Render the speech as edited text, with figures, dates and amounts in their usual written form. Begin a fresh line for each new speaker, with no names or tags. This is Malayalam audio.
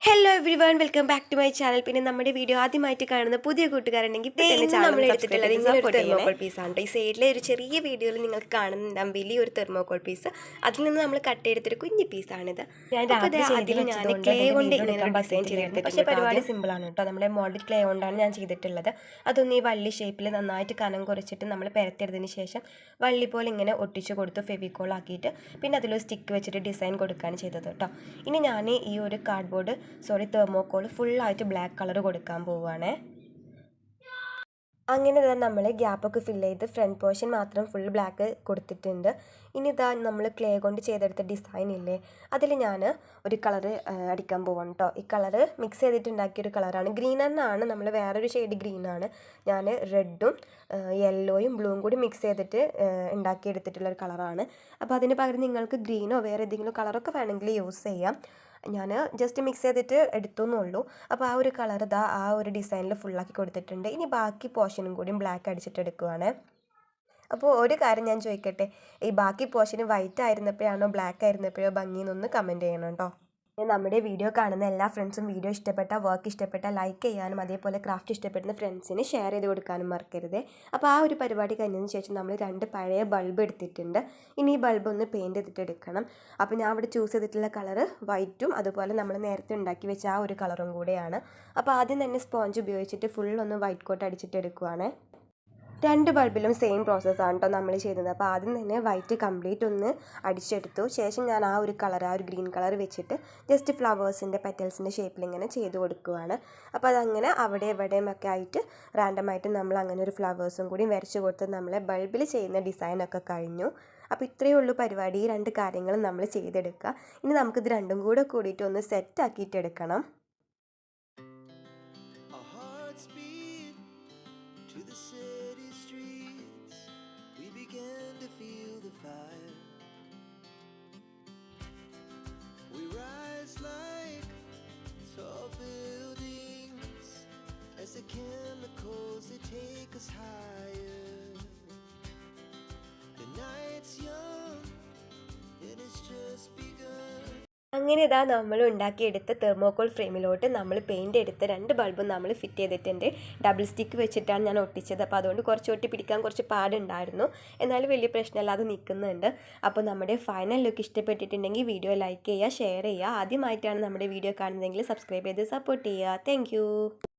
Hello everyone, welcome back to my channel. പിന്നെ നമ്മുടെ വീഡിയോ ആദ്യമായിട്ട് കാണുന്ന പുതിയ കൂട്ടുകാരുണ്ടെങ്കിൽ നമ്മൾ എടുത്തിട്ടുള്ളത് ഇങ്ങനെ ഒരു തെർമോക്കോൾ പീസാണ്. ഈ സൈഡിലെ ഒരു ചെറിയ വീഡിയോയിൽ നിങ്ങൾക്ക് കാണുന്നുണ്ടാകും വലിയൊരു തെർമോക്കോൾ പീസ്. അതിൽ നിന്ന് നമ്മൾ കട്ട് ചെയ്തെടുത്തൊരു കുഞ്ഞു പീസാണിത്. അതിൽ ഞാൻ ക്ലേ കൊണ്ട് ഇങ്ങനെ ഡിസൈൻ ചെയ്തെടുത്തിട്ടുണ്ട്. പക്ഷേ പരിപാടി സിമ്പിളാണ് കേട്ടോ. നമ്മുടെ മോൾഡ് ക്ലേ കൊണ്ടാണ് ഞാൻ ചെയ്തിട്ടുള്ളത്. അതൊന്ന് ഈ വള്ളി ഷേപ്പിൽ നന്നായിട്ട് കനം കുറച്ചിട്ട് നമ്മൾ പരത്തിയതിന് ശേഷം വള്ളി പോലെ ഇങ്ങനെ ഒട്ടിച്ച് കൊടുത്ത് ഫെവിക്കോൾ ആക്കിയിട്ട് പിന്നെ അതിലൊരു സ്റ്റിക്ക് വെച്ചിട്ട് ഡിസൈൻ കൊടുക്കുകയാണ് ചെയ്തത് കേട്ടോ. ഇനി ഞാൻ ഈ ഒരു കാർഡ്ബോർഡ് തെർമോക്കോൾ ഫുള്ളായിട്ട് ബ്ലാക്ക് കളർ കൊടുക്കാൻ പോവുകയാണേ. അങ്ങനെ തന്നെ നമ്മൾ ഗ്യാപ്പൊക്കെ ഫില്ല് ചെയ്ത് ഫ്രണ്ട് പോർഷൻ മാത്രം ഫുൾ ബ്ലാക്ക് കൊടുത്തിട്ടുണ്ട്. ഇനി ഇതാ നമ്മൾ ക്ലേ കൊണ്ട് ചെയ്തെടുത്ത ഡിസൈൻ ഇല്ലേ, അതിൽ ഞാൻ ഒരു കളറ് അടിക്കാൻ പോവാണ് കേട്ടോ. ഈ കളറ് മിക്സ് ചെയ്തിട്ട് ഉണ്ടാക്കിയൊരു കളറാണ്. ഗ്രീൻ തന്നെയാണ്, നമ്മൾ വേറൊരു ഷെയ്ഡ് ഗ്രീനാണ്. ഞാൻ റെഡും യെല്ലോയും ബ്ലൂവും കൂടി മിക്സ് ചെയ്തിട്ട് ഉണ്ടാക്കിയെടുത്തിട്ടുള്ളൊരു കളറാണ്. അപ്പോൾ അതിന് പകരം നിങ്ങൾക്ക് ഗ്രീനോ വേറെ ഏതെങ്കിലും കളറൊക്കെ വേണമെങ്കിൽ യൂസ് ചെയ്യാം. ഞാൻ ജസ്റ്റ് മിക്സ് ചെയ്തിട്ട് എടുത്തു എന്നുള്ളൂ. അപ്പോൾ ആ ഒരു കളർ ഇതാ ആ ഒരു ഡിസൈനിൽ ഫുള്ളാക്കി കൊടുത്തിട്ടുണ്ട്. ഇനി ബാക്കി പോർഷനും കൂടിയും ബ്ലാക്ക് അടിച്ചിട്ട് എടുക്കുവാണ്. അപ്പോൾ ഒരു കാര്യം ഞാൻ ചോദിക്കട്ടെ, ഈ ബാക്കി പോർഷന് വൈറ്റ് ആയിരുന്നപ്പോഴാണോ ബ്ലാക്ക് ആയിരുന്നപ്പോഴോ ഭംഗിയെന്നൊന്ന് കമൻറ്റ് ചെയ്യണം കേട്ടോ. നമ്മുടെ വീഡിയോ കാണുന്ന എല്ലാ ഫ്രണ്ട്സും വീഡിയോ ഇഷ്ടപ്പെട്ട വർക്ക് ഇഷ്ടപ്പെട്ട ലൈക്ക് ചെയ്യാനും അതേപോലെ ക്രാഫ്റ്റ് ഇഷ്ടപ്പെടുന്ന ഫ്രണ്ട്സിന് ഷെയർ ചെയ്ത് കൊടുക്കാനും മറക്കരുത്. അപ്പോൾ ആ ഒരു പരിപാടി കഴിഞ്ഞതിന് ശേഷം നമ്മൾ 2 പഴയ ബൾബ് എടുത്തിട്ടുണ്ട്. ഇനി ഈ ബൾബ് ഒന്ന് പെയിൻറ് ചെയ്തിട്ട് എടുക്കണം. അപ്പോൾ ഞാൻ ഇവിടെ ചൂസ് ചെയ്തിട്ടുള്ള കളറ് വൈറ്റും അതുപോലെ നമ്മൾ നേരത്തെ ഉണ്ടാക്കി വെച്ച ആ ഒരു കളറും കൂടെയാണ്. അപ്പോൾ ആദ്യം തന്നെ സ്പോഞ്ച് ഉപയോഗിച്ചിട്ട് ഫുള്ളൊന്ന് വൈറ്റ് കോട്ട് അടിച്ചിട്ട് എടുക്കുവാണ്. 2 ബൾബിലും സെയിം പ്രോസസ്സാണ് കേട്ടോ നമ്മൾ ചെയ്യുന്നത്. അപ്പോൾ ആദ്യം തന്നെ വൈറ്റ് കംപ്ലീറ്റ് ഒന്ന് അടിച്ചെടുത്തു. ശേഷം ഞാൻ ആ ഒരു കളർ ആ ഒരു ഗ്രീൻ കളർ വെച്ചിട്ട് ജസ്റ്റ് ഫ്ലവേഴ്സിൻ്റെ പെറ്റൽസിൻ്റെ ഷേപ്പിൽ ഇങ്ങനെ ചെയ്ത് കൊടുക്കുകയാണ്. അപ്പോൾ അതങ്ങനെ അവിടെ ഇവിടെയുമൊക്കെ ആയിട്ട് റാൻഡമായിട്ട് നമ്മൾ അങ്ങനെ ഒരു ഫ്ലവേഴ്സും കൂടി വരച്ച് കൊടുത്ത് നമ്മളെ ബൾബിൽ ചെയ്യുന്ന ഡിസൈനൊക്കെ കഴിഞ്ഞു. അപ്പോൾ ഇത്രയേ ഉള്ളൂ പരിപാടി. ഈ 2 കാര്യങ്ങളും നമ്മൾ ചെയ്തെടുക്കുക. ഇനി നമുക്കിത് രണ്ടും കൂടെ കൂടിയിട്ട് ഒന്ന് set ആക്കിയിട്ടെടുക്കണം. To the city streets, we began to feel the fire. We rise like tall buildings as the chemicals they take us higher. The night's young and it's just begun. അങ്ങനെ ഇതാ നമ്മൾ ഉണ്ടാക്കിയെടുത്ത തെർമോക്കോൾ ഫ്രെയിമിലോട്ട് നമ്മൾ പെയിൻ്റ് എടുത്ത് 2 ബൾബും നമ്മൾ ഫിറ്റ് ചെയ്തിട്ടുണ്ട്. ഡബിൾ സ്റ്റിക്ക് വെച്ചിട്ടാണ് ഞാൻ ഒട്ടിച്ചത്. അപ്പോൾ അതുകൊണ്ട് കുറച്ച് ഒട്ടി പിടിക്കാൻ കുറച്ച് പാടുണ്ടായിരുന്നു. എന്നാലും വലിയ പ്രശ്നമില്ലാതെ നിൽക്കുന്നുണ്ട്. അപ്പോൾ നമ്മുടെ ഫൈനൽ ലുക്ക് ഇഷ്ടപ്പെട്ടിട്ടുണ്ടെങ്കിൽ വീഡിയോ ലൈക്ക് ചെയ്യുക, ഷെയർ ചെയ്യുക. ആദ്യമായിട്ടാണ് നമ്മുടെ വീഡിയോ കാണുന്നതെങ്കിൽ സബ്സ്ക്രൈബ് ചെയ്ത് സപ്പോർട്ട് ചെയ്യുക. താങ്ക്